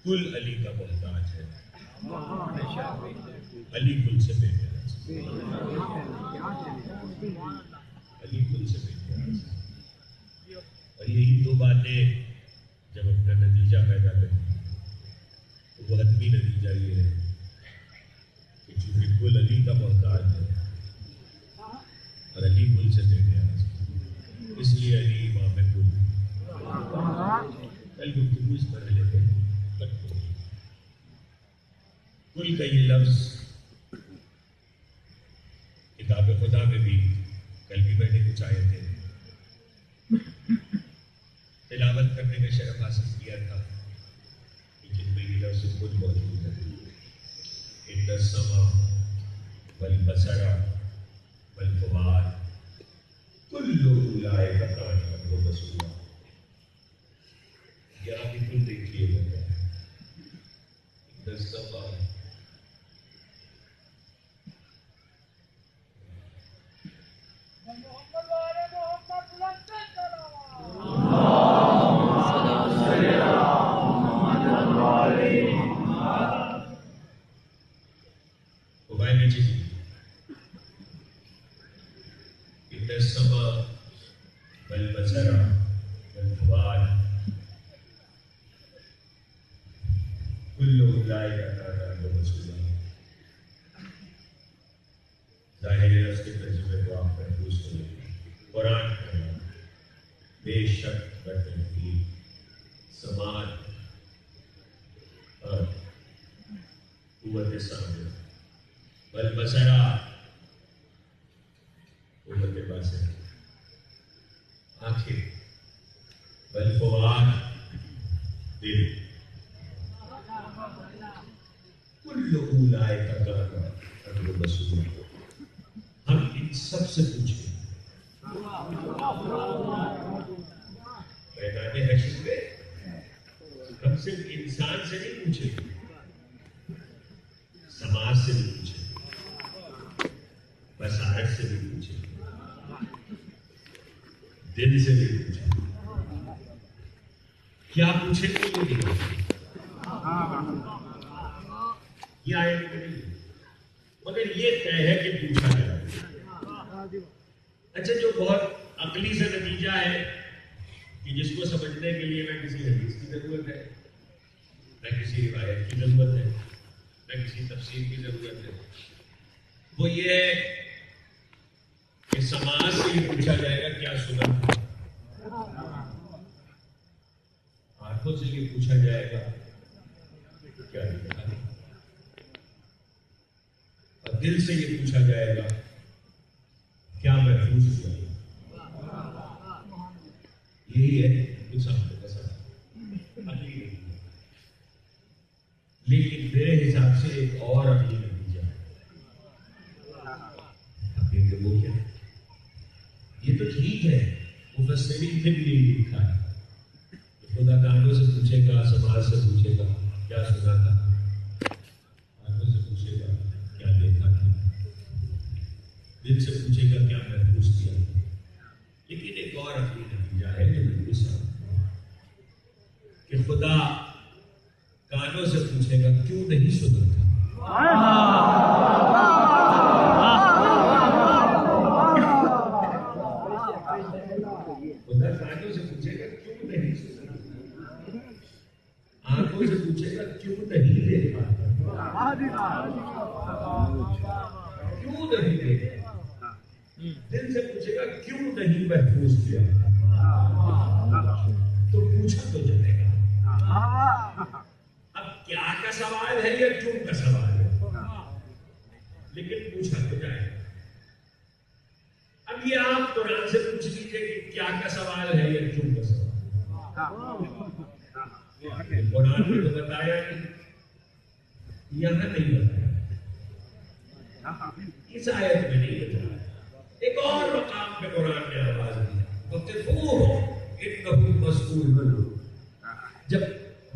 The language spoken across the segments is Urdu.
کل علی کا محتاج ہے، علی کل سے بے نیاز، علی کل سے بے نیاز۔ اور یہی دو باتیں جب اپنا نتیجہ پیدا کرتی تو وہ حتمی نتیجہ یہ ہے کہ چونکہ کل علی کا محتاج ہے اور علی کل سے بے نیاز، اس لیے علی امام کل۔ کل گفتگو اس پر لیتے ہیں، کل کا یہ لفظ کتاب خدا میں بھی کل بھی میں نے کچھ آیتیں تلاوت کرنے کا شرف حاصل کیا تھا جن میں یہ لفظ کل موجود ہے۔ ان السماء والبصر والفؤاد کل اولئک کان عنہ مسئولا۔ یہاں بھی کل دیکھیے گا سب بے شک سماج اور قوت سامنے بل بسرا قوت باسر آنکھیں بل فواد دل کل اولئک کان مسئولا ہم ان سب سے پوچھیں میدان حشر میں ہم صرف انسان سے نہیں پوچھیں سماج سے بھی پوچھیں بصارت سے بھی پوچھیں دل سے بھی پوچھیں کیا پوچھیں گے یہ آئے نہیں مگر یہ طے ہے کہ پوچھا جائے. اچھا جو بہت عقلی سے نتیجہ ہے کہ جس کو سمجھنے کے لیے نہ کسی حدیث کی ضرورت ہے نہ کسی روایت کی ضرورت ہے نہ کسی تفسیر کی ضرورت ہے وہ یہ ہے کہ سماج سے یہ پوچھا جائے گا کیا سنا آنکھوں سے یہ پوچھا جائے گا کیا دیکھا اور دل سے یہ پوچھا جائے گا کیا محفوظ کیا یہی ہے انسان کا سب لیکن میرے حساب سے ایک اور عقلی نتیجہ ہے وہ کیا یہ تو ٹھیک ہے مفسرین نے بھی یہی لکھا ہے خدا کانوں سے پوچھے گا سماج سے پوچھے گا کیا سنا تھا آنکھوں سے پوچھے گا کیا دیکھا تھا دل سے پوچھے گا کیا محفوظ کیا لیکن ایک اور عقلی نتیجہ ہے جو بالکل صاف کہ خدا کانوں سے پوچھے گا کیوں نہیں سنا تھا خدا کانوں سے پوچھے گا کیوں نہیں سنا آنکھوں سے پوچھے گا کیوں نہیں دیکھا کیوں نہیں دیکھا دل سے پوچھے گا کیوں نہیں محفوظ کیا تو پوچھا تو جائے گا اب کیا کا سوال ہے یا کیوں کا سوال ہے لیکن پوچھا تو جائے گا. اب یہ آپ قرآن سے پوچھ لیجیے کہ کیا کا سوال ہے یا کیوں کا سوال قرآن نے تو بتایا نہیں یہاں نہیں بتایا اس آیت میں نہیں بتایا ایک اور مقام پہ قرآن نے آواز دی وَقِفُوهُمْ إِنَّهُمْ مَسْئُولُونَ جب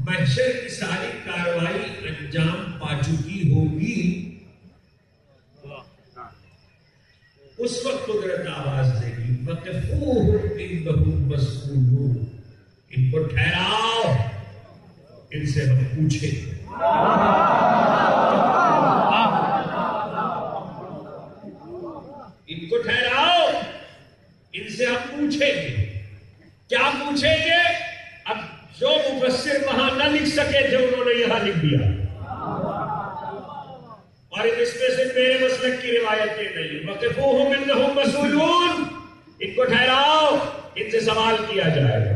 محشر کی ساری کارروائی انجام پا چکی ہوگی اس وقت قدرت آواز دے گی وَقِفُوهُمْ إِنَّهُمْ مَسْئُولُونَ ان کو ٹھہراؤ ان سے ہم پوچھیں ان کو ٹھہراؤ ان سے ہم پوچھیں گے کیا پوچھیں گے اب جو مفسر وہاں نہ لکھ سکے جو انہوں نے یہاں لکھ دیا اور اس میں سے میرے مسلک کی روایتیں نہیں وَقِفُوهُمْ إِنَّهُمْ مَسْئُولُونَ ان کو ٹھہراؤ ان سے سوال کیا جائے گا.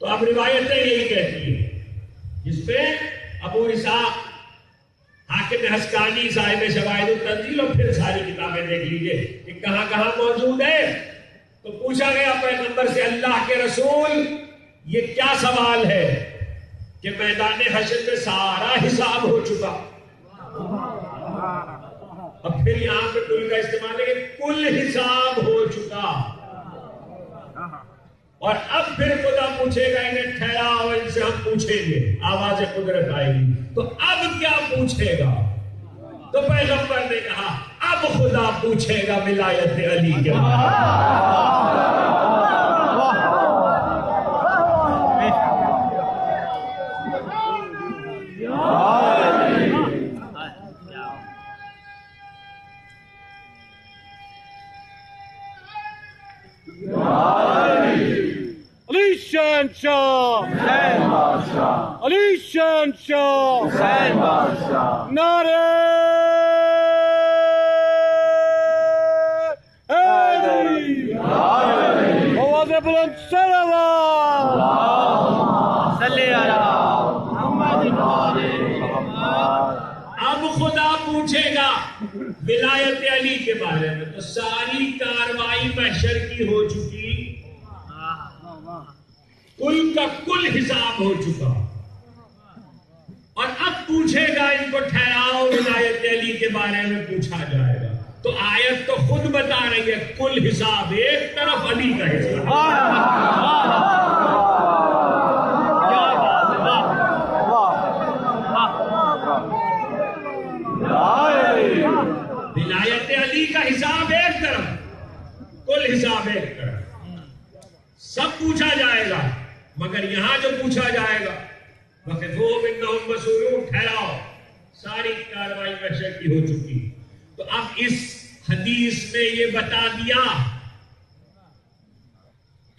تو اب روایتیں یہی کہتی ہیں جس پہ ابو اسحاق حاکم حسکانی صاحب شواہد التنزیل اور پھر ساری کتابیں دیکھ لیجئے کہ کہاں کہاں موجود ہے. تو پوچھا گیا پیغمبر سے اللہ کے رسول یہ کیا سوال ہے کہ میدان حشر میں سارا حساب ہو چکا اب پھر یہاں پہ کل کا استعمال ہے کہ کل حساب ہو چکا اور اب پھر خدا پوچھے گا انہیں ٹھہراؤ، ان سے ہم پوچھیں گے، آواز قدرت آئے گی، تو اب کیا پوچھے گا؟ تو پیغمبر نے کہا اب خدا پوچھے گا ولایت علی کے بارے علی شہنشاہ حسین بادشاہ، علی شہنشاہ حسین بادشاہ، نعرہ حیدری، آواز بلند صلوات، اللہم صلی علی محمد محمد۔ اب خدا پوچھے گا ولایت علی کے بارے میں، تو ساری کاروائی محشر کی ہو چکی، کل کا کل حساب ہو چکا، اور اب پوچھے گا ان کو ٹھہراؤ ولایت علی کے بارے میں پوچھا جائے گا، تو آیت تو خود بتا رہی ہے کل حساب ایک طرف، علی کا حساب ولایت علی کا حساب ایک طرف، کل حساب ایک طرف، سب پوچھا جائے گا، مگر یہاں جو پوچھا جائے گا وَقِفُوهُمْ إِنَّهُمْ مَسْئُولُونَ، ٹھہراؤ، ساری کاروائی محشر کی ہو چکی۔ تو اب اس حدیث میں یہ بتا دیا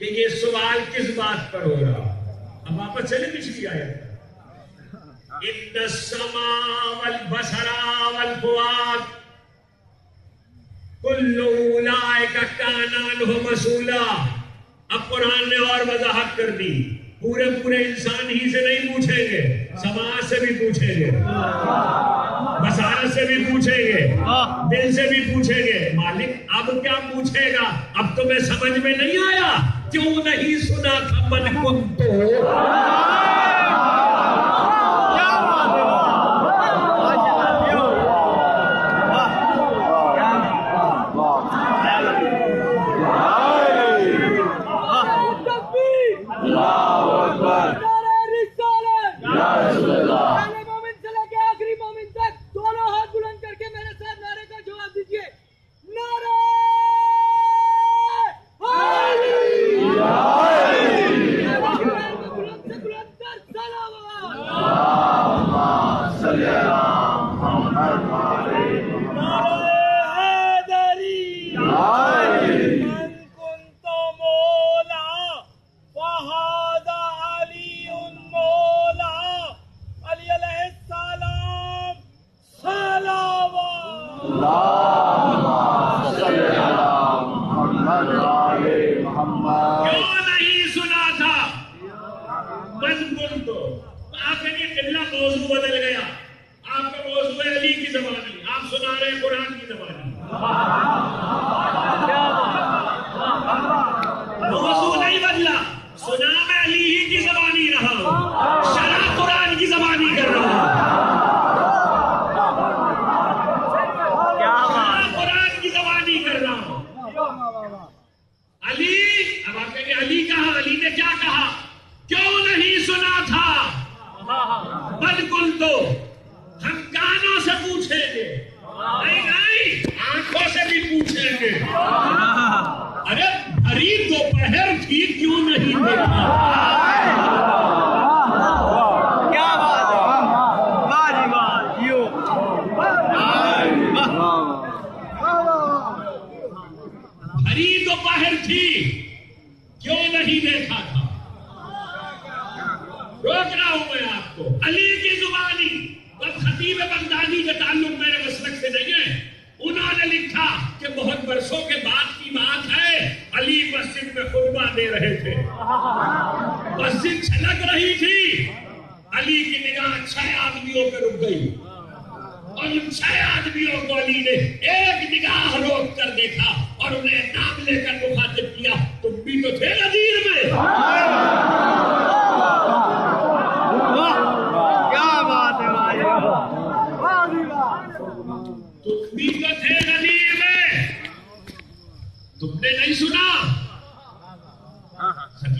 کہ یہ سوال کس بات پر ہو رہا۔ اب واپس چلے پچھلی آیت، إِنَّ السَّمْعَ وَالْبَصَرَ وَالْفُؤَادَ كُلُّ أُولَئِكَ كَانَ عَنْهُ مَسْئُولًا۔ اب قرآن نے اور وضاحت کر دی، پورے انسان ہی سے نہیں پوچھیں گے، سماج سے بھی پوچھیں گے، بصارت سے بھی پوچھیں گے، دل سے بھی پوچھیں گے۔ مالک اب کیا پوچھے گا؟ اب تمہیں سمجھ میں نہیں آیا؟ کیوں نہیں سنا تھا من کنتو؟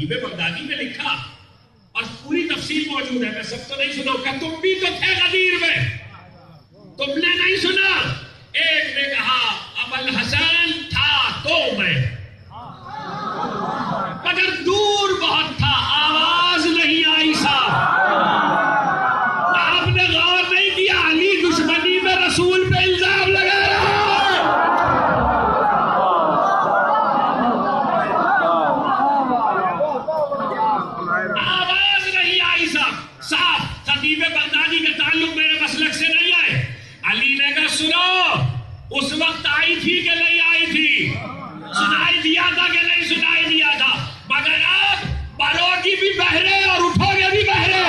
خطیب بغدادی نے لکھا اور پوری تفصیل موجود ہے، میں سب تو نہیں سناؤں کہ تم بھی تو تھے غدیر میں، تم نے نہیں سنا؟ ایک نے کہا ابوالحسن تھا تو میں، مگر دور بہت تھا، آواز نہیں آئی صاحب۔ آپ نے غور نہیں کیا علی دشمنی میں رسول پہ الزام لگا رہا ہے۔ آواز نہیں آئی صاحب، خطیب بغدادی کا تعلق میرے مسلک سے نہیں ہے۔ علی نے کہا سنو، اس وقت آئی تھی کہ نہیں آئی تھی، سنائی دیا تھا کہ نہیں سنائی دیا تھا، مگر آپ مرو گی بھی بہرے اور اٹھو گے بھی بہرے۔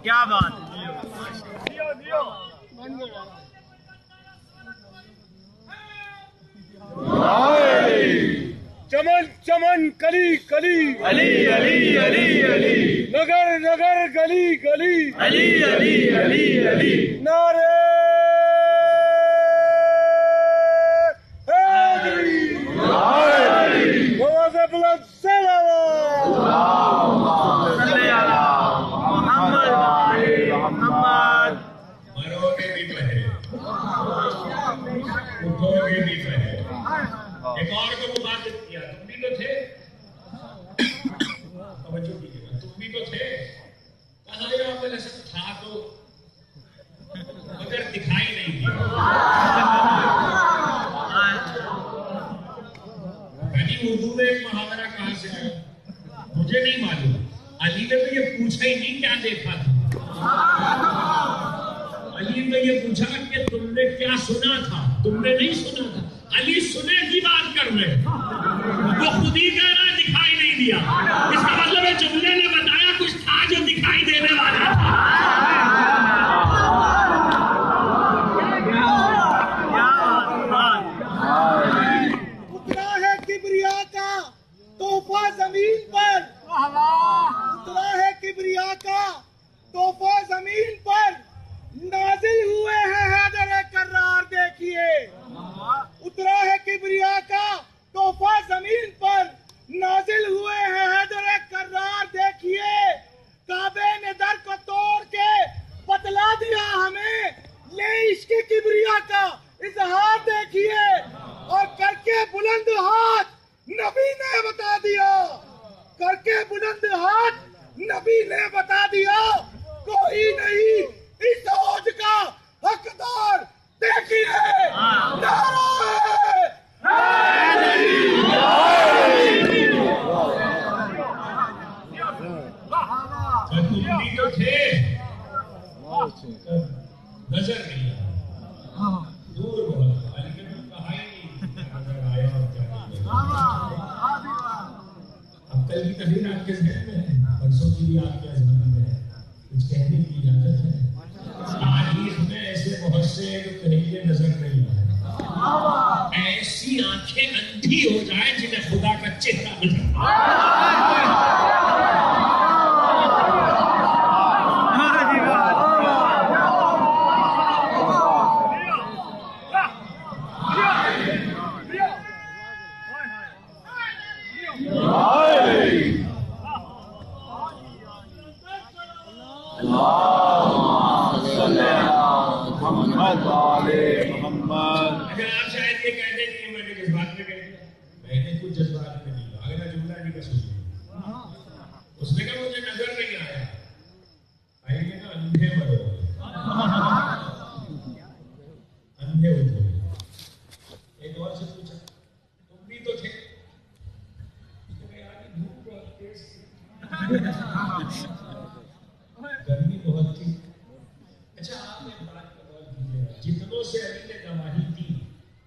کیا بات! چمن چمن کلی کلی علی علی علی علی نگر نگر گلی گلی علی علی علی علی نعرے حیدری، آواز بلند سے صلی علی محمد محمد۔ مرو گے بھی بہرے، اٹھو گے بھی بہرے۔ ایک اور کو مخاطب کیا، تم بھی تو تھے، توجہ کیجیے گا، تم بھی تو تھے، کہا یا ابوالحسن تھا تو، مگر دکھائی نہیں دیا۔ یعنی اردو میں ایک محاورہ کہاں سے آیا مجھے نہیں معلوم، علی نے تو یہ پوچھا ہی نہیں کیا دیکھا تھا، علی نے یہ پوچھا کہ تم نے کیا سنا تھا، تم نے نہیں سنا تھا۔ علی سنے کی بات کر رہے، وہ خود ہی کہہ رہا ہے دکھائی نہیں دیا، اس کا مطلب ہے جملے نے بتایا کچھ تھا جو دکھائی دینے والا تھا۔ اترا ہے کبریا کا تحفہ زمین پر، اترا ہے کبریا کا تحفہ زمین پر، نازل ہوئے ہیں حیدر کرار دیکھیے۔ اترا ہے کبریا کا تحفہ زمین پر، نازل ہوئے ہیں حیدر کرار دیکھیے۔ کعبے نے در کو توڑ کے بتلا دیا ہمیں، لے عشق کبریا کا اظہار دیکھیے، اور کر کے بلند ہاتھ نبی نے بتا دیا، کر کے بلند ہاتھ نبی نے بتا دیا، کوئی نہیں اس عہد کا حقدار دیکھیے۔ نعرہ تم بھی تو تھے، نظر نہیں آیا، دور بہت، علی نے تو کہا ہی نہیں نظر آیا اور کیا اب کل کی تحریر آپ کے ذہن میں ہے، پرسوں کی بھی آپ کے ذہن میں ہے، کچھ کہنے کی اجازت ہے؟ تاریخ میں ایسے بہت سے ہیں جو کہیں یہ نظر نہیں آئے، ایسی آنکھیں اندھی ہو جائیں جنہیں خدا کا چہرہ نظر آئے۔ اگر آپ شاید یہ کہہ دیں کہ میں نے جذبات میں کہہ دیا، میں نے کچھ جذبات میں نہیں کہا، اگلا جملہ نہیں کا سوچوں، اس نے کہا مجھے نظر نہیں آیا، آئی نے کہا اندھے مرو، اندھے اٹھو۔ ایک اور سے پوچھا تم بھی تو تھے، دھوپ بہت تیز تھی، گرمی بہت تھی۔ اچھا آپ ایک بات کا غور کیجیے، جتنوں سے علی نے گواہی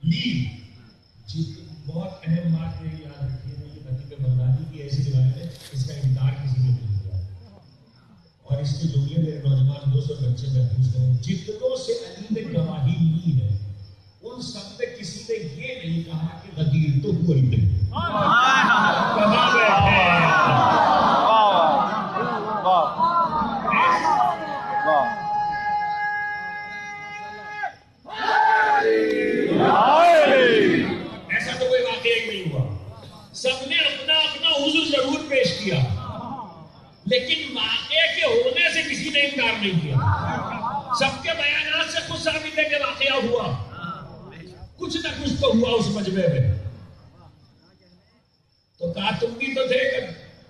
لی، بہت اہم بات یہ یاد رکھیے گا کہ خطیب بغدادی کی ایسی روایت ہے اس کا انکار کسی نے نہیں کیا، اور اس کے جملے میرے نوجوان دوست اور بچے محفوظ کریں، جتنوں سے علی نے گواہی لی ہے ان سب میں کسی نے یہ نہیں کہا کہ غدیر تو ہوئی نہیں۔ سب نے اپنا اپنا عذر ضرور پیش کیا، لیکن واقعے کے ہونے سے کسی نے انکار نہیں کیا۔ سب کے بیانات سے خود ثابت ہے کہ واقعہ ہوا، کچھ نہ کچھ تو ہوا اس مجمع میں۔ تو کہا تم بھی تو تھے،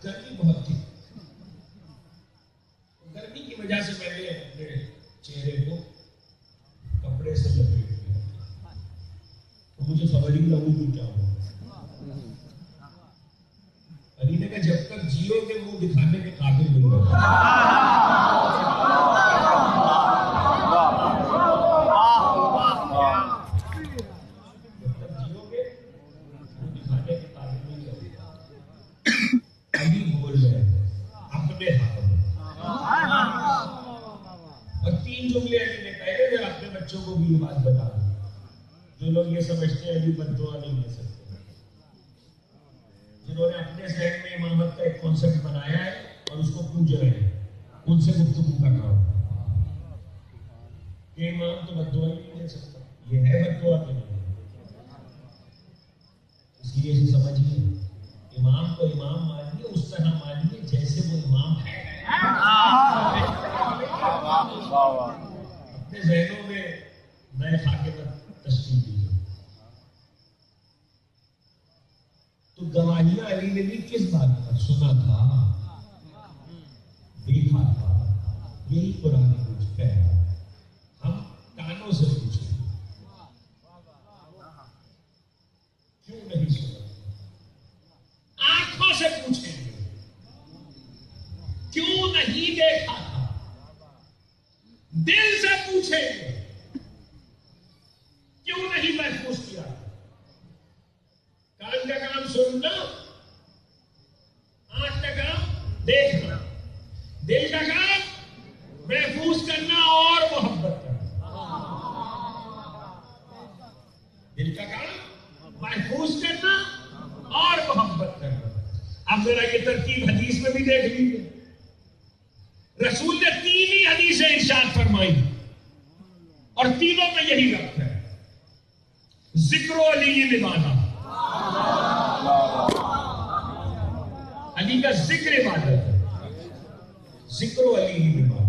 گرمی بہت تھی، گرمی کی وجہ سے میں نے اپنے چہرے کو کپڑے سے لپیٹ دیا، تو مجھے خبر ہی نہ ہوئی کہ کیا ہوا۔ علی نے کہا جب تک جیو کے منہ دکھانے کے قابل نہیں ہوگا، جب تک جیو کے منہ دکھانے کے قابل نہیں ہوگا۔ علی بول رہے اپنے ہاتھوں میں، اور 3 جملے علی نے کہے میں اپنے بچوں کو بھی یہ بات بتا دوں، جو لوگ یہ سمجھتے ہیں علی بد دعا نہیں لے سکتے، جنہوں نے اپنے ذہن میں امامت کا ایک کانسیپٹ بنایا ہے اور اس کو پوج رہے ہیں، ان سے گفتگو کر رہا ہوں کہ امام تو بد دعا ہی نہیں دے سکتا، یہ ہے بد دعا کہ نہیں؟ اس لیے اسے سمجھیے، امام کو امام مانیے، اس طرح مانیے جیسے وہ امام ہے۔ اپنے ذہنوں میں نئے خاکے پر تشکیل دیجیے۔ تو گواہیاں علی نے بھی کس بات پر؟ سنا تھا، دیکھا تھا، یہی قرآن کچھ کہہ رہا ہے۔ ہم کانوں سے پوچھیں کیوں نہیں سنا، آنکھوں سے پوچھیں گے کیوں نہیں دیکھا تھا، دل سے پوچھیں گے کیوں نہیں محفوظ کیا۔ کان کا کام سننا، آنکھ کا کام دیکھنا، دل کا کام محفوظ کرنا اور محبت کرنا۔ دل کا کام محفوظ کرنا اور محبت کرنا۔ اب ذرا یہ ترتیب حدیث میں بھی دیکھ لیجیے، رسول نے 3 ہی حدیثیں ارشاد فرمائی اور تینوں میں یہی ربط ہے، ذکر علی عبادت، علی کا ذکر عبادت ہے، ذکر علی عبادت،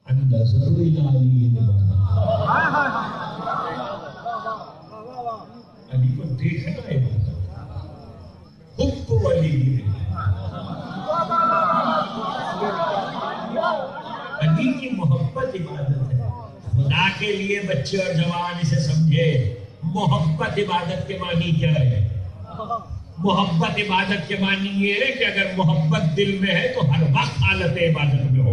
نظر علی عبادت، علی کو دیکھنا عبادت، حب علی علی کی محبت عبادت ہے۔ خدا کے لیے بچے اور جوان اسے سمجھے، محبت عبادت کے معنی کیا ہے؟ محبت عبادت کے معنی یہ ہے کہ اگر محبت دل میں ہے تو ہر وقت حالت عبادت میں ہو۔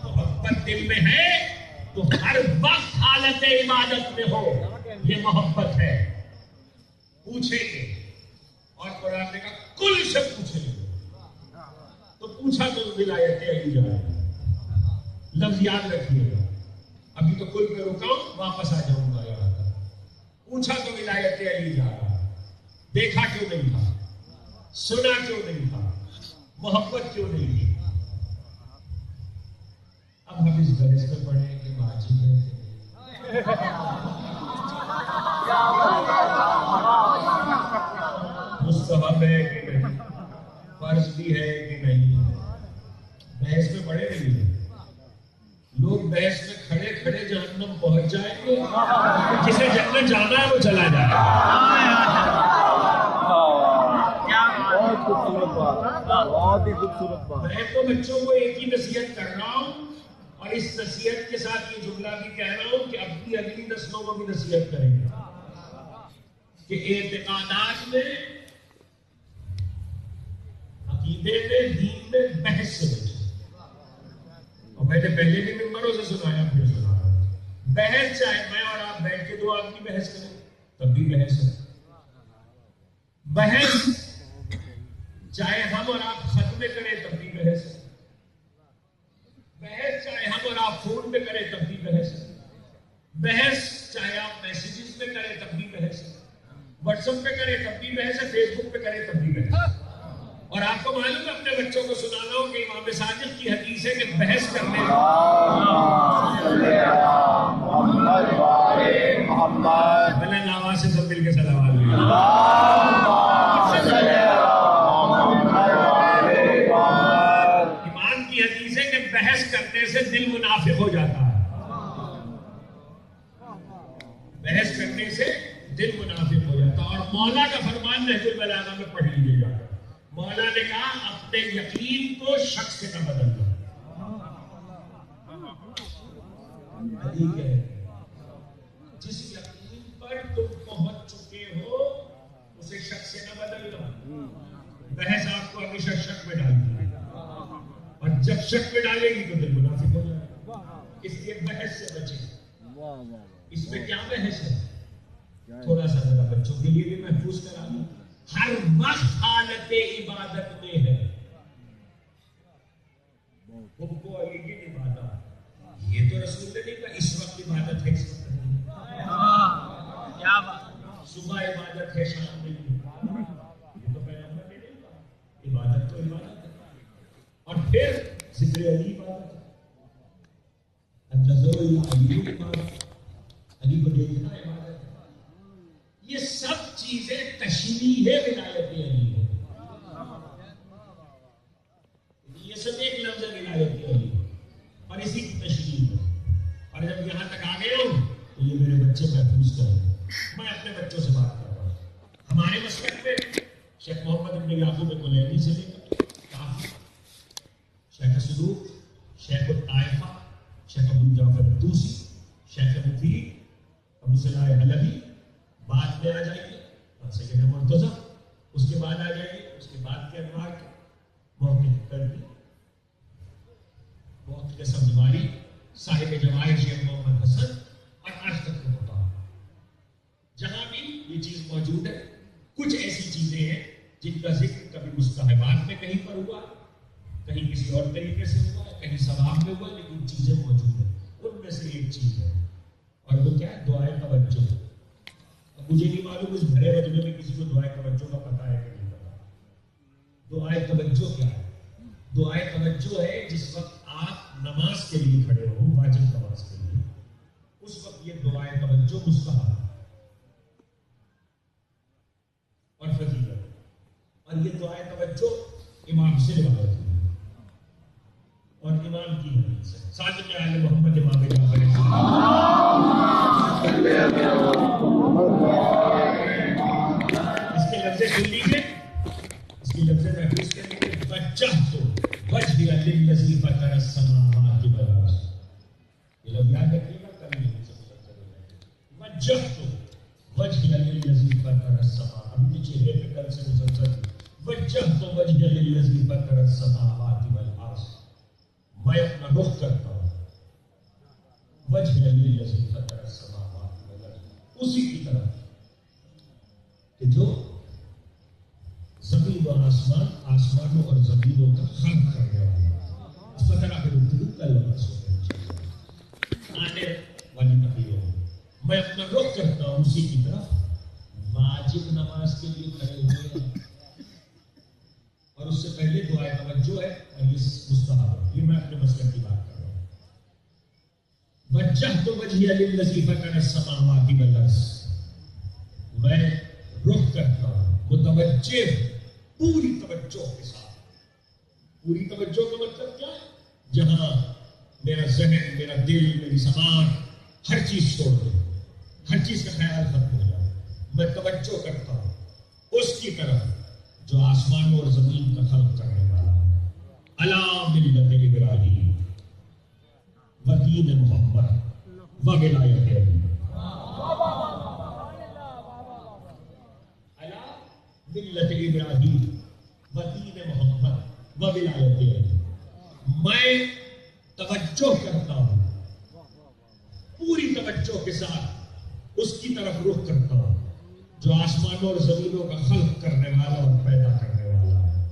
محبت دل میں ہے تو ہر وقت حالت عبادت میں ہو، یہ محبت ہے۔ پوچھیں گے، اور قرآن نے کہا کل سے پوچھیں گے، تو پوچھا تو ولایت علی جا رہا ہے، لفظ یاد رکھیے گا، ابھی تو کل پہ رکاؤں، واپس آ جاؤں گا یہاں تک۔ پوچھا تو ولایت علی جا رہا ہے، دیکھا کیوں نہیں تھا، سنا کیوں نہیں تھا، محبت کیوں نہیں تھی؟ اب ہم اس بحث میں پڑھیں کہ واجب ہے کہ مستحب ہے کہ نہیں، فرض بھی ہے کہ نہیں، بحث میں پڑے نہیں۔ لوگ بحث میں کھڑے کھڑے جہنم پہنچ جائیں گے، جسے جنت جانا ہے وہ چلا جائے گا۔ بہت خوبصورت بات، بہت ہی خوبصورت بات۔ میں تو بچوں کو ایک ہی نصیحت کر رہا ہوں، اور اس نصیحت کے ساتھ یہ جملہ بھی کہہ رہا ہوں کہ اپنی اگلی نسلوں کو بھی نصیحت کریں گے کہ اعتقادات میں، عقیدے میں، دین میں بحث سے بچیں۔ اور میں نے پہلے بھی ممبروں سے سنایا، پھر سنایا، بحث چاہے میں اور آپ بیٹھ کے 2 آدمی بحث کریں تب بھی بحث ہے، بحث چاہے ہم اور آپ خط میں کریں تب بھی بحث ہے، بحث چاہے ہم اور آپ فون پہ کریں تب بھی بحث ہے، بحث چاہے آپ میسیجز میں کریں تب بھی بحث ہے، واٹس ایپ پہ کریں تب بھی بحث ہے، فیس بک پہ کریں تب بھی بحث ہے۔ اور آپ کو معلوم ہے، اپنے بچوں کو سنانا ہو کہ امام صادق کی حدیث ہے کہ بحث کرنے بلند آواز سے سب مل کے صلوات لیں. ایمان کی حدیث ہے کہ بحث کرنے سے دل منافق ہو جاتا ہے. بحث کرنے سے دل منافق ہو جاتا ہے. اور مولا کا فرمان نہج البلاغہ میں پڑھ لیجیے جا کر. مولا نے کہا اپنے یقین کو شک سے نہ بدلنا. جس یقین پر تم پہنچ چکے ہو اسے شک سے نہ بدلنا. بحث آپ کو ہمیشہ شک میں ڈالتی ہے اور جب شک میں ڈالے گی تو دل منافق ہو جائے گا. اس لیے بحث سے بچیں. اس میں کیا بحث ہے؟ تھوڑا سا ذرا بچوں کے لیے بھی محفوظ کرا دوں. ہر وقت حالت عبادت میں ہے. وہ یہ عبادت یہ تو رسول نے نہیں کہا اس وقت عبادت ہے اس وقت نہیں. صبح عبادت ہے شام میں نہیں. یہ تو پیغمبر نے نہیں کہا. عبادت تو عبادت ہے. اور پھر ذکر علی عبادت ہے. النظر علی عبادت. علی کو دیکھنا عبادت ہے. یہ سب چیزیں تشریح ولایت علی ہے. یہ سب ایک لفظ ہے ولایت علی اور اسی کی تشریح ہے. اور جب یہاں تک آ گئے ہو تو یہ میرے بچے محفوظ کریں. میں اپنے بچوں سے بات کر رہا ہوں. ہمارے مسلک میں شیخ محمد ابن یعقوب کلینی سے لے کر کافی شیخ صدوق, شیخ الطائفہ, شیخ ابو جعفر الطوسی, شیخ مفید, ابو صلاح حلبی, بعد میں آ جائیے سید مرتضیٰ, اس کے بعد آ جائیے اس کے بعد کے انوار کے محقق کربی, محقق سبزواری, صاحب جواہر شیخ محمد حسن, اور آج تک کا ہوتا. جہاں بھی یہ چیز موجود ہے. کچھ ایسی چیزیں ہیں جن کا ذکر کبھی مستحبات میں کہیں پر ہوا, کہیں کسی اور طریقے سے ہوا, کہیں ثواب میں ہوا, لیکن چیزیں موجود ہیں. ان میں سے ایک چیز ہے اور وہ کیا ہے؟ دعائے توجہ. اب مجھے نہیں معلوم اس بھرے وجبے میں کسی کو دعائے توجہ کا پتہ ہے کہ نہیں پتا. دعائے توجہ کیا ہے؟ دعائے توجہ ہے جس وقت آپ نماز کے لیے کھڑے ہو, واجب نماز کے لیے, اس وقت یہ دعائے توجہ مستحب اور فضیلت. اور یہ دعائے توجہ امام سے روایت ہوئی اور امام کی حدیث ہے. ساتھ میں آل محمد امام جعفر اس کے لفظ سن لیجیے, اس کے لفظ محفوظ کر لیجیے. وجہت وجہی للذی فطر السماوات والارض. یہ لفظ یاد رکھیے گا, کبھی نہیں سمجھ سکتے. وجہت وجہی للذی فطر السماوات. ابھی چہرے پہ کل سے مسلسل وجہت وجہی للذی فطر السماوات والارض. میں اپنا رخ کرتا ہوں وجہ للذی فطر السماوات والارض, اسی کی طرف کہ جو زمین و آسمان, آسمانوں اور زمینوں کا خلق کرنے والا. فطر آخر کل آنے والی تقریروں میں اپنا رخ کرتا ہوں اسی کی طرف. واجب نماز کے لیے کھڑے ہوئے ہیں اور اس سے پہلے دعائے توجہ ہے اور یہ مستحب ہے. یہ میں اپنے مسئلے کی بات کر رہا ہوں. وجہت وجہی للذی فطر السماوات والارض. میں رخ کرتا ہوں متوجہ, پوری توجہ کے ساتھ. پوری توجہ کا مطلب کیا ہے؟ جہاں میرا ذہن, میرا دل, میری زبان ہر چیز چھوڑ دے, ہر چیز کا خیال ختم ہو جائے. میں توجہ کرتا ہوں اس کی طرف جو آسمانوں اور زمین کا خلق کرنے والا ہے. علی ملت ابراہیم و دین محمد و ولایت علی. علی ملت ابراہیم و دین محمد و ولایت علی. میں توجہ کرتا ہوں, پوری توجہ کے ساتھ اس کی طرف رخ کرتا ہوں جو آسمانوں اور زمینوں کا خلق کرنے والا اور پیدا کرنے والا ہے.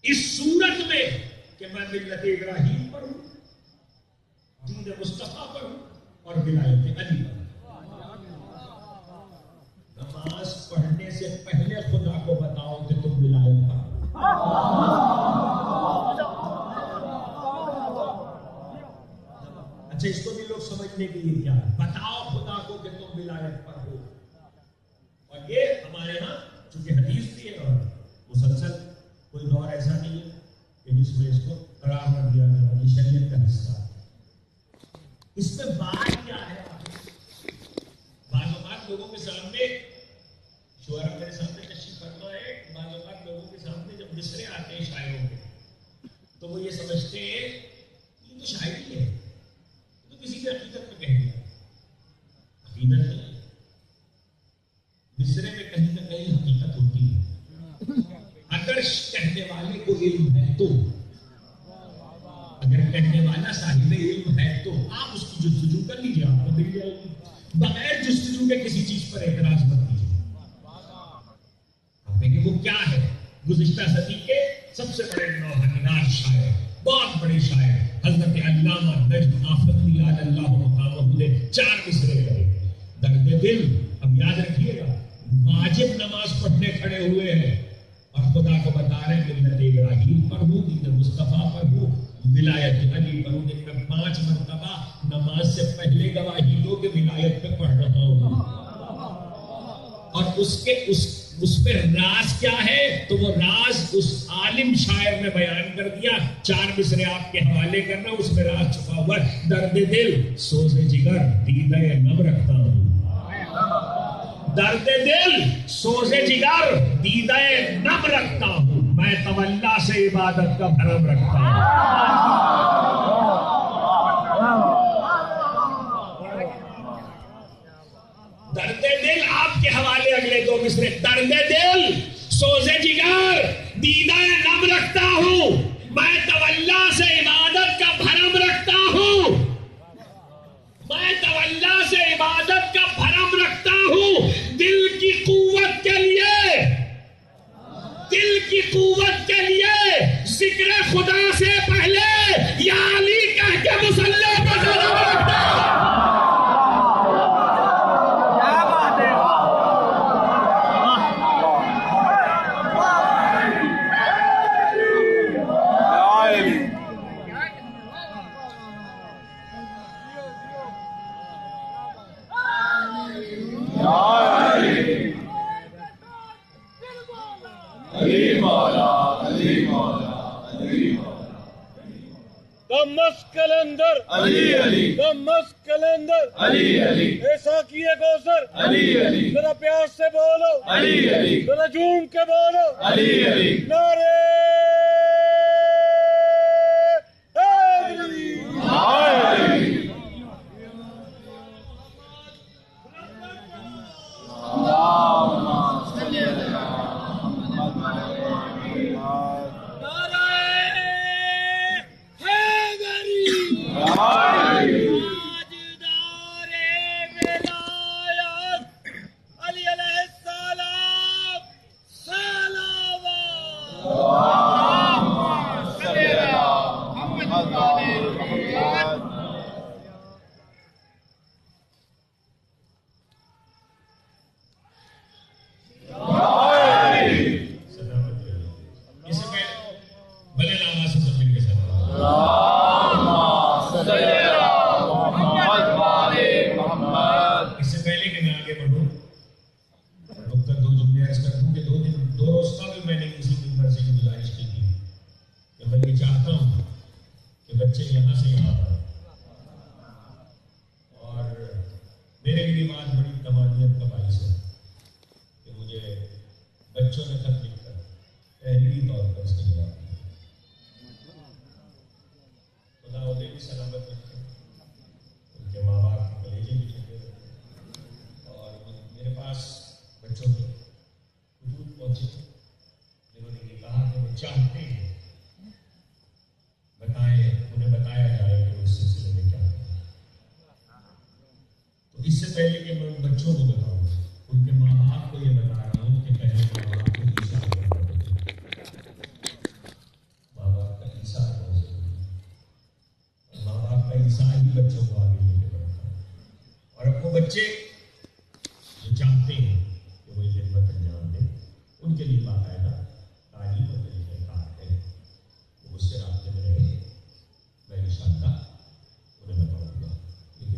اس صورت میں کہ میں ملت ابراہیم پر ہوں, دین مصطفیٰ پر ہوں اور ولایت علی پر ہوں. نماز پڑھنے سے پہلے خدا کو بتاؤ کہ تم ولایت پر ہو. اچھا, اس کو بھی لوگ سمجھنے کے لیے کیا ہے؟ بتاؤ خدا کو کہ تم ولایت پر ہو. اور یہ ہمارے ہاں چونکہ حدیث بھی ہے اور مسلسل کوئی دور ایسا نہیں ہے کہ جس میں اس کو قرار نہ دیا گیا. یہ شریعت کا حصہ ہے. اس میں بات کیا ہے؟ بعض اوقات لوگوں کے سامنے شعرا میرے سامنے تشریف فرما ہے. بعض اوقات لوگوں کے سامنے جب مصرے آتے ہیں شاعروں کے تو وہ یہ سمجھتے ہیں یہ تو شاعری ہے, تو کسی نے حقیقت میں کہہ دیا. حقیقت نہیں, مصرے میں کہیں نہ کہیں حقیقت ہوتی ہے اگر کہنے والے کو علم ہے تو. اگر کہنے والا صاحب علم ہے تو آپ اس کی جستجو کر لیجیے, آپ کو مل جائے گی. بغیر جستجو کے کسی چیز پر اعتراض مت کیجیے. آپ دیکھیں وہ کیا ہے. گزشتہ صدی کے سب سے بڑے نوحنگار شاعر, بہت بڑے شاعر حضرت علامہ نجم آفقی علی اللہ مقامہ نے 4 مصرے کرے. درد دل, اب یاد رکھیے گا, واجب نماز پڑھنے کھڑے ہوئے ہیں اور خدا کو بتا رہے ہیں کہ ملت ابراہیم پر ہوں, دین مصطفیٰ پر ہوں, ولایت علی پر ہوں. دن میں 5 مرتبہ نماز سے پہلے گواہی دو کہ ولایت پہ پڑھ رہا ہوں. اور اس پہ راز کیا ہے تو وہ راز اس عالم شاعر نے بیان کر دیا. 4 مصرے آپ کے حوالے کرنا, اس میں راز چھپا ہوا ہے. درد دل سوز جگر دیدہ نم رکھتا ہوں. درد دل سوز جگر دیدہ نم رکھتا ہوں. میں تولا سے عبادت کا بھرم رکھتا ہوں. درد دل آپ کے حوالے اگلے 2 مصرے. درد دل سوز جگر دیدہ نم رکھتا ہوں. میں تولا سے عبادت کا بھرم رکھتا ہوں. میں تولا سے عبادت کا بھرم رکھتا ہوں. دل کی قوت کے لیے, دل کی قوت کے لیے ذکر خدا سے پہلے یا علی کہہ کے مصلی پر ضرور رکھتا ہوں. کلندر علی علی دمس کلندر علی علی ایسا کیے کوثر علی علی ذرا پیاس سے بولو, علی علی ذرا جھوم کے بولو, علی علی نعرے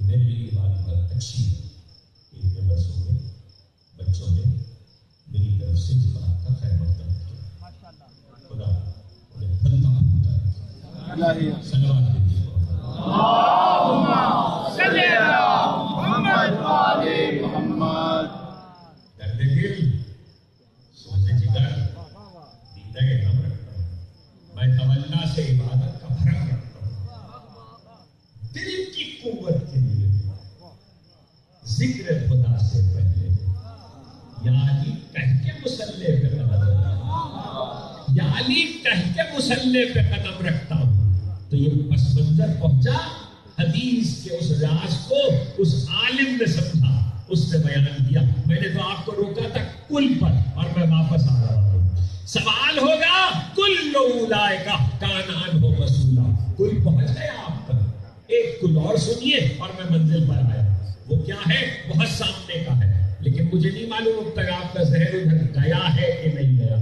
میرے لیے یہ بات بہت ذکر خدا سے پہلے یا علی کہہ کے مصلی پہ قدم رکھتا ہوں، یا علی کہہ کے مصلی پہ قدم رکھتا ہوں. تو یہ پس منظر پہنچا، حدیث کے اس راز کو اس عالم نے سمجھا، اس نے بیان کیا. میں نے تو آپ کو روکا تھا کل پر، اور میں واپس آ رہا ہوں. سوال ہوگا کل اولئک کان عنہ مسئولا. کل پہنچ گیا آپ تک، ایک کل اور سنیے اور میں منزل پر آیا. وہ کیا ہے؟ بہت سامنے کا ہے، لیکن مجھے نہیں معلوم اب تک آپ کا ذہن ادھر گیا ہے کہ نہیں گیا.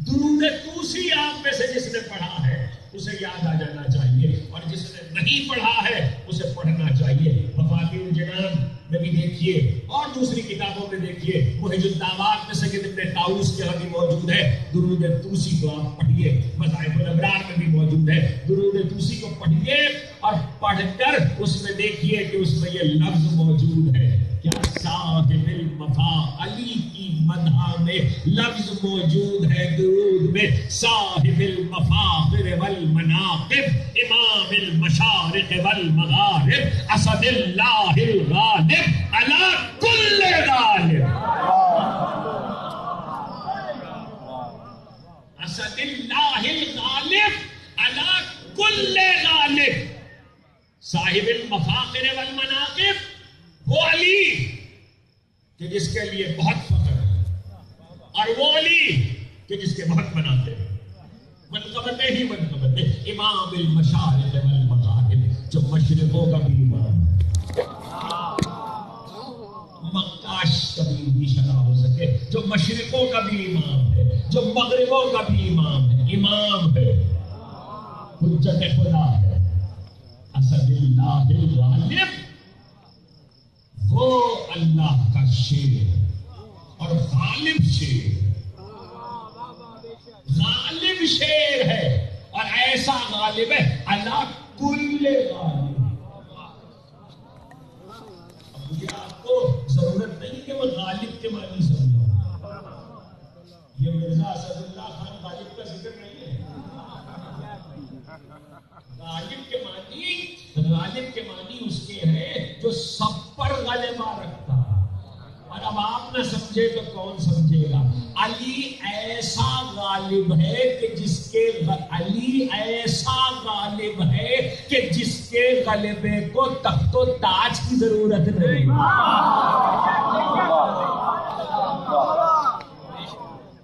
درود طوسی آپ میں سے جس نے پڑھا ہے اسے یاد آ جانا چاہیے، اور جس نے نہیں پڑھا ہے اسے پڑھنا چاہیے. مفاتیح الجنان میں بھی دیکھیے اور دوسری کتابوں میں دیکھیے، محج الدعوات میں سید ابن طاؤس کے یہاں بھی موجود ہے. درود طوسی کو آپ پڑھیے، مصائب الابرار میں بھی موجود ہے. درود طوسی کو پڑھیے اور پڑھ کر اس میں دیکھیے کہ اس میں یہ لفظ موجود ہے. کیا صاحب المفا علی کی مدح میں لفظ موجود ہے درود میں؟ صاحب المفاخر والمناقب امام المشارق والمغارب اسد اللہ الغالب علی کل غالب. اسد اللہ الغالب علی کل غالب. صاحب المفاخر والمناقب وہ علی کہ جس کے لیے بہت فخر ہے، اور وہ علی کہ جس کے بہت مناقب ہیں، منقبتیں ہی منقبتیں. امام المشارق والمغارب، جو مشرقوں کا بھی امام ہے. مکاش کبھی بھی شرح ہو سکے، جو مشرقوں کا بھی امام ہے، جو مغربوں کا بھی امام ہے. امام ہے، حجت خدا ہے. اسد اللہ الغالب، وہ اللہ کا شیر اور غالب شیر، غالب شیر ہے اور ایسا غالب ہے اللہ کل غالب. اب مجھے آپ کو ضرورت نہیں کہ وہ غالب کے معنی سمجھو. یہ مرزا اسد اللہ خان غالب کا ذکر نہیں ہے. غالب کے معنی اس کے ہے جو سب پر غلبہ رکھتا ہے. اور اب آپ نہ سمجھے تو کون سمجھے گا؟ علی ایسا غالب ہے کہ جس کے غلبے کو تخت و تاج کی ضرورت نہیں.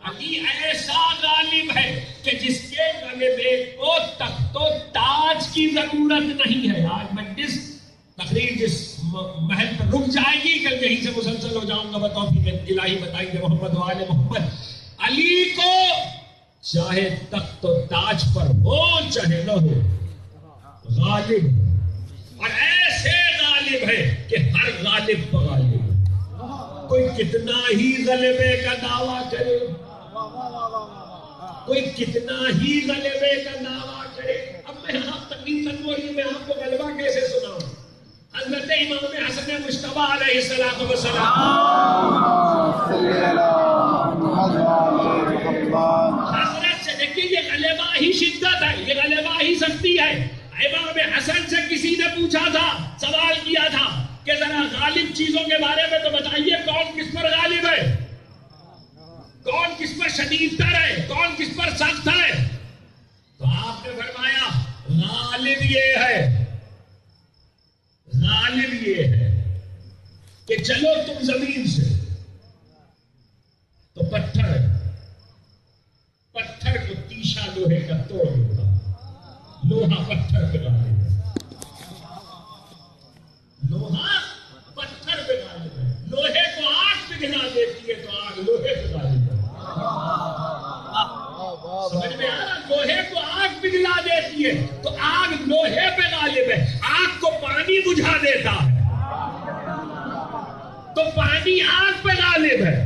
علی ایسا غالب ہے کہ جس کے غلبے کو تخت و تاج کی ضرورت نہیں ہے. آج مجلس تقریر جس محل پر رک جائے گی، کل یہیں سے مسلسل ہو جاؤں گا. بتوفیق الہی بتائیں گے محمد و آل محمد. علی کو چاہے تخت و تاج پر ہو چاہے نہ ہو، غالب، اور ایسے غالب ہے کہ ہر غالب پر غالب. کوئی کتنا ہی غلبے کا دعویٰ کرے، کوئی کتنا ہی غلبے کا دعویٰ کرے. اب میں آپ تقریر کروں اور میں آپ کو غلبہ کیسے سناؤں؟ حضرت امام حسن مجتبیٰ علیہ السلام حضرت سے دیکھیے، یہ غلبہ ہی شدت ہے، یہ غلبہ ہی سختی ہے. امام حسن سے کسی نے پوچھا تھا، سوال کیا تھا کہ ذرا غالب چیزوں کے بارے میں تو بتائیے، کون کس پر غالب ہے، کون کس پر شدید تر ہے، کون کس پر سخت ہے؟ تو آپ نے فرمایا غالب یہ ہے، غالب یہ ہے کہ چلو تم زمین سے تو پتھر کو تیشا لوہے کا توڑ ہوگا. لوہا پتھر پہ غالب ہے، لوہا پتھر پہ غالب ہے. لوہے کو آگ پگھلا دیتی ہے تو آگ لوہے پہ غالب ہے. سمجھ میں آ رہا؟ لوہے کو آگ پگھلا دیتی ہے تو آگ لوہے پہ غالب ہے. آگ کو پانی بجھا دیتا ہے تو پانی آگ پہ غالب ہے.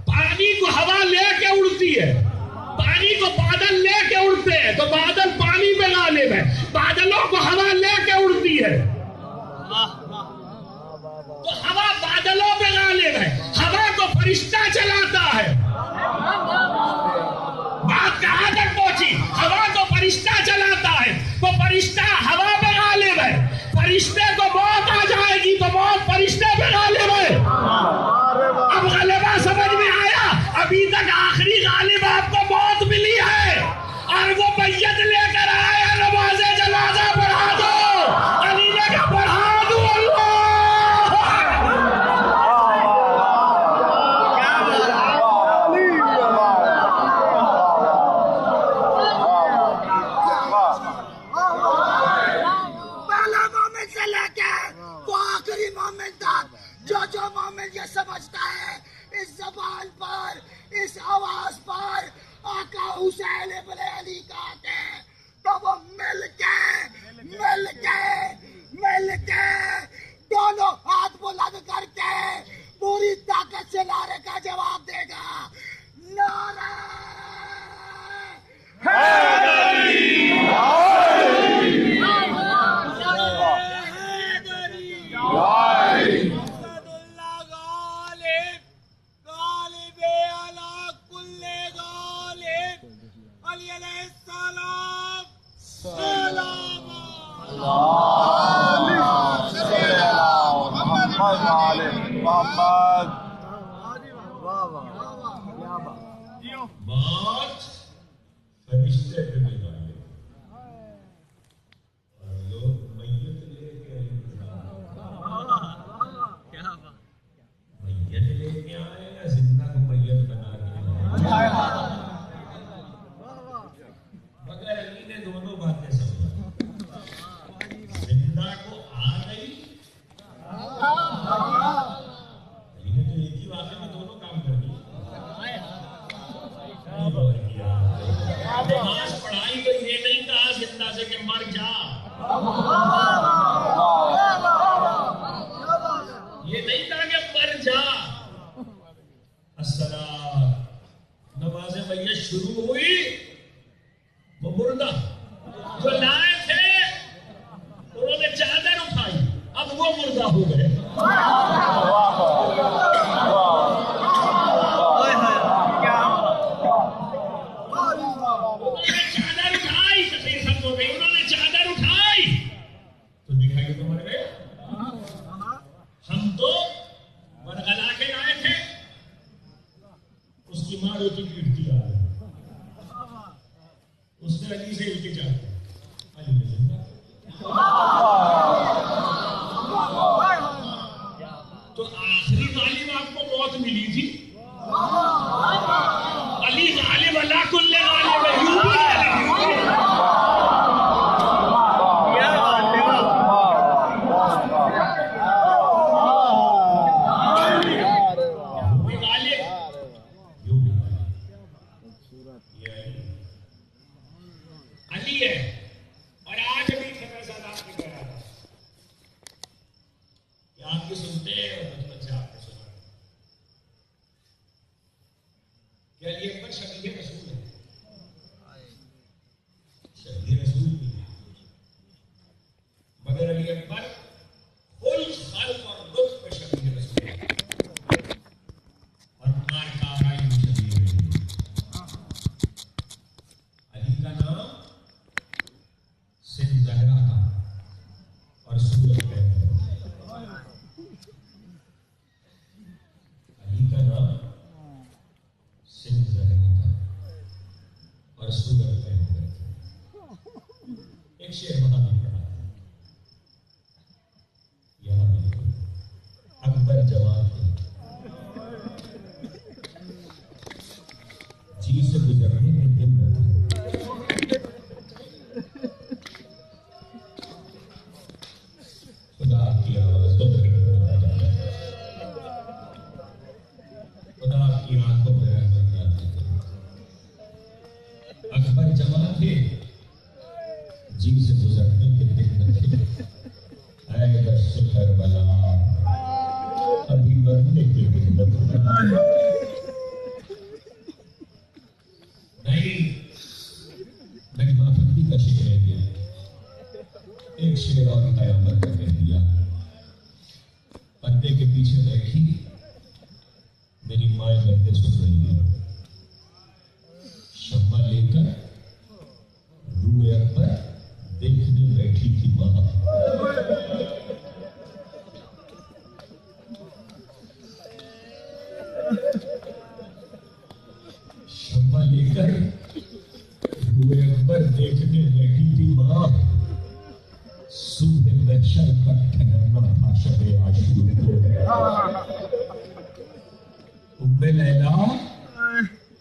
پانی کو ہوا لے کے اڑتی ہے، پانی کو بادل لے کے اڑتے ہیں تو بادل پانی پہ غالب ہے. بادلوں کو ہوا لے کے اڑتی ہے تو ہوا بادلوں پہ غالب ہے. ہوا کو فرشتہ چلاتا ہے. بات کہاں تک پہنچی؟ ہوا کو فرشتہ چلاتا ہے تو فرشتہ ہوا پہ غالب ہے. فرشتے کو موت آ جائے گی تو موت فرشتے پہ غالب ہے. سمجھتا ہے اس زبان پر، اس آواز پر آقا حسین ابن علی کا آتے ہیں تو وہ مل کے دونوں ہاتھ بلند کر کے پوری طاقت سے نعرے کا جواب دے گا. نعرہ بات فرشتے پہ بھی ڈالے اور لوگ میت لے کے آئے یا زندہ کو میت بنا کے مگر علی نے دونوں باتیں سمجھا. زندہ کو آ گئی، علی نے تو ایک ہی واقعے میں دونوں کام کر دیے. نماز پڑھائی تو یہ نہیں کہا زندہ سے کہ مر جا، یہ نہیں کہا کہ مر جا. الصلاۃ، نماز میت شروع ہوئی، وہ مردہ جو لائے تھے انہوں نے چادر اٹھائی، اب وہ مردہ ہو گئے. روٹی پیٹتی آ رہی، اس نے علی سے التجا کی، علی نے زندہ. تو آخری غالب آپ کو موت ملی تھی، علی غالب اللہ کل غالب ہے.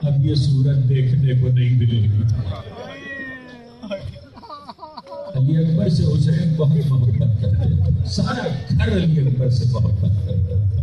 اب یہ صورت دیکھنے کو نہیں ملے گی. علی اکبر سے حسین بہت محبت کرتے تھے، سارا گھر علی اکبر سے محبت کرتا تھا.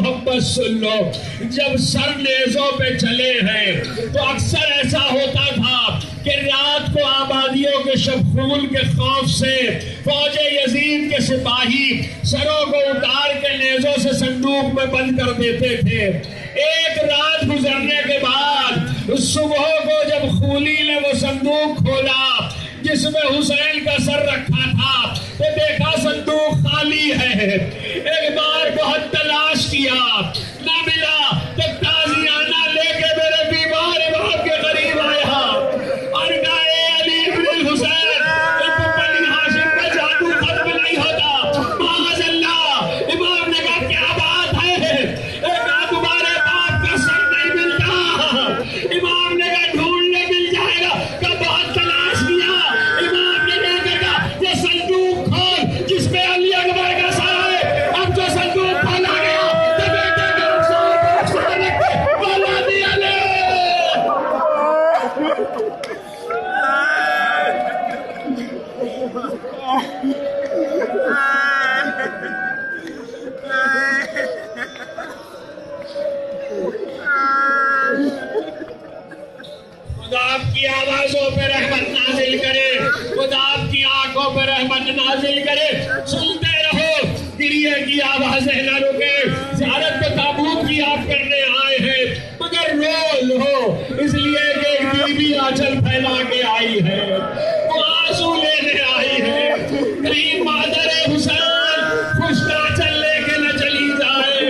محمد سن لو، جب سر نیزوں پہ چلے ہیں تو اکثر ایسا ہوتا تھا کہ رات کو آبادیوں کے شبخون کے خوف سے فوج یزید کے سپاہی سروں کو اتار کے نیزوں سے صندوق میں بند کر دیتے تھے۔ ایک رات گزرنے کے بعد صبح کو جب خولی نے وہ صندوق کھولا جس میں حسین کا سر رکھا تھا تو دیکھا صندوق خالی ہے۔ ایک بار بہت تلاش کیا، نہ ملا تو تازیانہ لے کے میرے بیمار امام کے قریب آیا اور کہا اے علی ابن الحسین، بنی ہاشم کا جادو ختم نہیں ہوتا، معاذ اللہ۔ امام نے کہا کیا بات ہے؟ کہا تمہارے باپ کا سر نہیں ملتا۔ امام نے کہا ڈھونڈنے مل جائے گا، کہ بہت تلاش کیا۔ امام نے کہا وہ صندوق کھول جس میں علی اکبر کا سر ہے۔ اب جو صندوق کھولا گیا تو بیٹے کا رخسار رکھ کے مولا دی علی۔ خدا آپ کی آوازوں پہ رحمت نازل کرے، خدا آپ کی آنکھوں پہ رحمت نازل کرے۔ سنتے رہو، گریے کی آوازیں نہ رکے۔ زیارت پہ تابوت کی آپ کرنے آئے ہیں مگر رو لو، اس لیے کہ ایک بیوی آنچل پھیلا کے آئی ہے، وہ آنسو لینے آئی ہے۔ کریم مادر حسین خشک آنچل لے کے نہ چلی جائے۔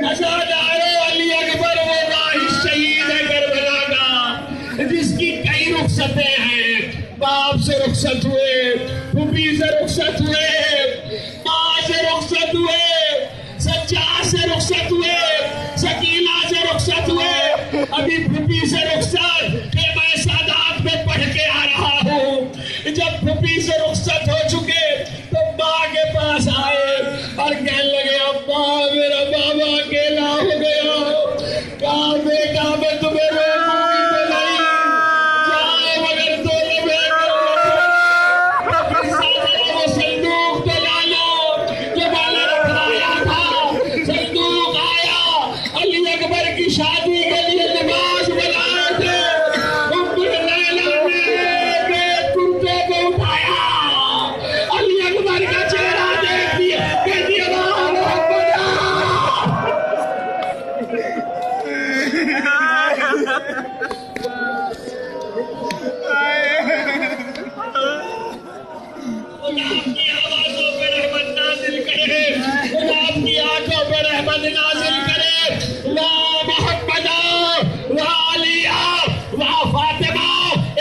عزادارو علی اکبر وہ واحد شہید ہے کربلا کا جس کی کئی رخصتیں ہیں۔ باپ سے رخصت ہوئے، پھوپھی سے رخصت ہوئے، ماں سے رخصت ہوئے، سجاد سے رخصت ہوئے، سکینہ سے رخصت ہوئے، ابھی پھوپھی سے رخصت خیمہ سادات میں پڑھ کے آ رہا ہوں۔ جب پھوپھی سے رخصت ہو چکے تو ماں کے پاس آئے اور کہنے لگے ابا میرا بابا اکیلا ہو گیا، کہا بیٹا میں تمہیں روکوں گی تو نہیں، جاؤ مگر تو وہ صندوق تو لا لو جو میں نے رکھوایا تھا۔ صندوق آیا، علی اکبر کی شادی کے لیے لباس بنائے تھے، ام لیلا نے ایک کرتے کو اٹھایا، علی اکبر کا چہرہ دیکھ دیا، کہتی ہے اللہ محمد۔ خدا آپ کی آوازوں پہ رحمت نازل کرے، خدا آپ کی آنکھوں پہ رحمت نازل کرے۔ وا محمد وا علی وا فاطمہ۔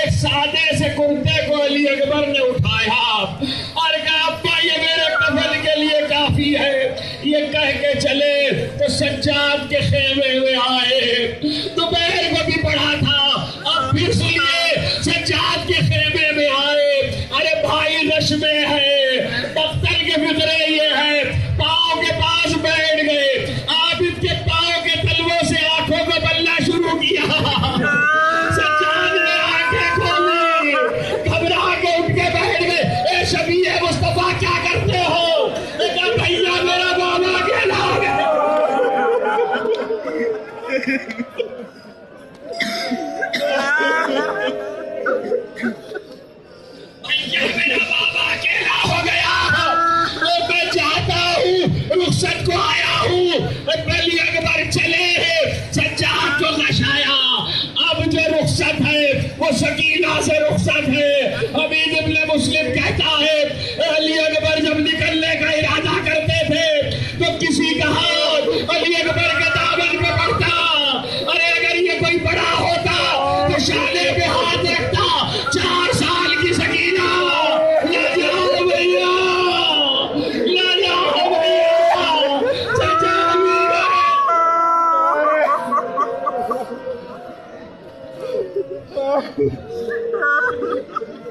ایک سادے سے کرتے کو علی اکبر نے اٹھایا اور کہا ابا یہ میرے کفن کے لیے کافی ہے۔ یہ کہہ کے چلے تو سجاد کے خیمے میں آئے، دوپہر کو بھی پڑھا تھا، اب پھر سنیے سجاد کے خیمے میں آئے۔ ارے بھائی رش میں ہے، مقتل کے فکرے یہ ہے، پاؤں کے پاس بیٹھ گئے، عابد کے پاؤں کے تلووں سے آنکھوں کو بلنا شروع کیا۔ سجاد نے آنکھیں کھولی، گھبرا کے اٹھ کے بیٹھ گئے۔ اے شبیہ مصطفیٰ کیا کرتے ہو؟ کہا بھیا میرا بابا اکیلا ہو گیا۔ میرا بابا اکیلا ہو گیا، میں چاہتا ہوں رخصت کو آیا ہوں۔ علی اکبر چلے، سجاد کو نشایا، اب جو رخصت ہے وہ سکینہ سے رخصت ہے۔ حمید ابن مسلم کہتا ہے علی اکبر جب نکلنے کا ارادہ کرتے تھے تو کسی کا ہاتھ علی اکبر کے دامن پہ پڑتا، ارے اگر یہ کوئی بڑا ہوتا تو شانے پہ ہاتھ رکھتا۔ 4 سال کی سکینہ، لے جاؤ بھیا، لے جاؤ بھیا، چچا بھی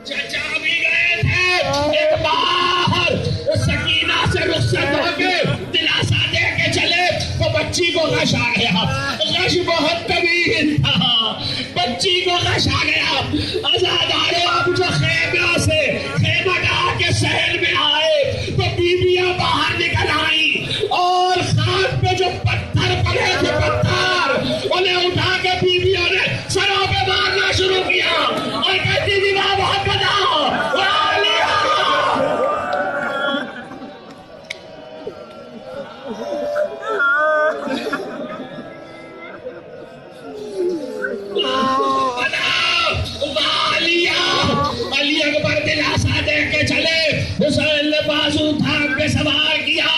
چچا بھی گئے تھے۔ ایک بار سکینہ سے رخصت ہو کے دلاسا دے کے چلے تو بچی کو غش آ گیا۔ غش بہت طویل تھا، بچی کو غش آ گیا۔ عزادارو اب جو خیمہ سے خیمہ ڈال کے شہر میں آئے تو بیویاں باہر نکل آئیں اور خاک پہ علی اکبر دلاسا دے کے چلے، حسین نے بازو تھام کے سوار کیا،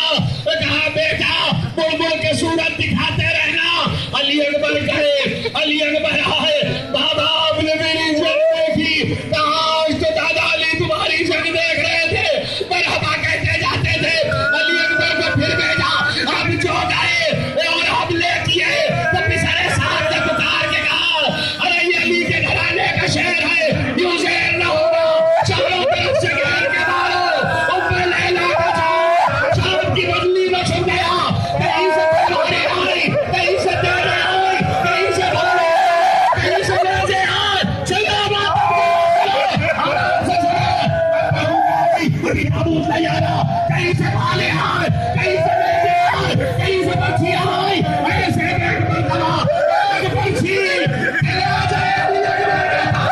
کہا بیٹا بلبل کے صورت دکھاتے رہنا۔ علی اکبر گئے، علی اکبر آئے، بابا آپ نے میری جنگ دیکھی، کاش تو دادا علی تمہاری جنگ دیکھ رہے تھے، مرحبا کہتے جاتے تھے۔ علی اکبر کو پھر بھیجا، اب جو گئے اور حملے کیے تو پسرے ساتھ نے پکار کے کہا، ارے یہ علی کے گھرانے کا شہر ہے، یوں شہر نہ ہوگا، چاروں طرف سے گھیر کے مارو۔ ام لیلا کا جان شام کی بدلی میں چھپ گیا، کہیں سے تلواریں آئی، کہیں سے تیریں آئی، کہیں سے بھالے، کہیں سے نیزے آئے، چلو بات آرام سے تابوت لے جانا، کہیں سے بھالے آئے، کہیں سے نیزے آئے، کہیں سے پنچھیاں آئی، ایسے ایک مرتبہ ایک پنچھی چلا جائے علی اکبر کے پاس۔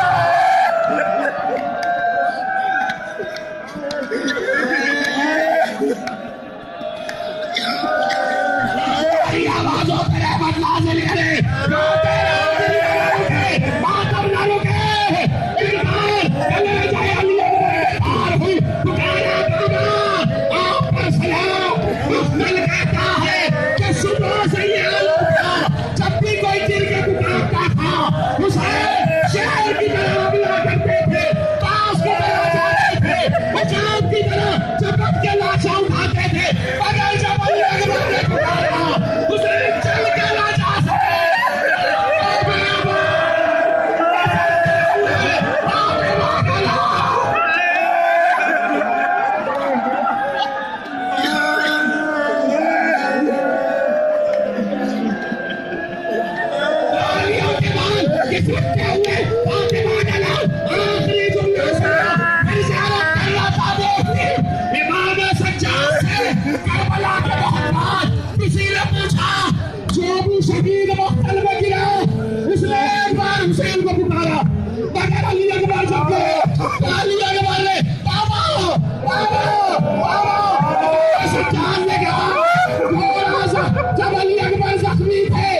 ہماری آوازوں پر رحمت نازل کرے، روتے رہے، ماتم نہ رکے، انکار چلے جائے علی اکبر کے پار ہوئی، پکارا بابا آپ پر سلام۔ مخمل کہتا ہے کہ صبح سے یہ عالم تھا، جب بھی کوئی چل کے پکارتا تھا، حسین شہر کی طرح حملہ کرتے تھے، پاس کی طرح جاتے تھے، بچاؤ کی طرح چپک کے لاشاں اٹھاتے تھے، مگر جب علی اکبر نے پکارا حسین چل کے لاشاں سے شہید مقتل میں گرا، اس نے ایک بار حسین کو پکارا، مگر علی اکبر جب گئے، علی اکبر نے بابا بابا بابا سجاد نے کہا، جب علی اکبر زخمی تھے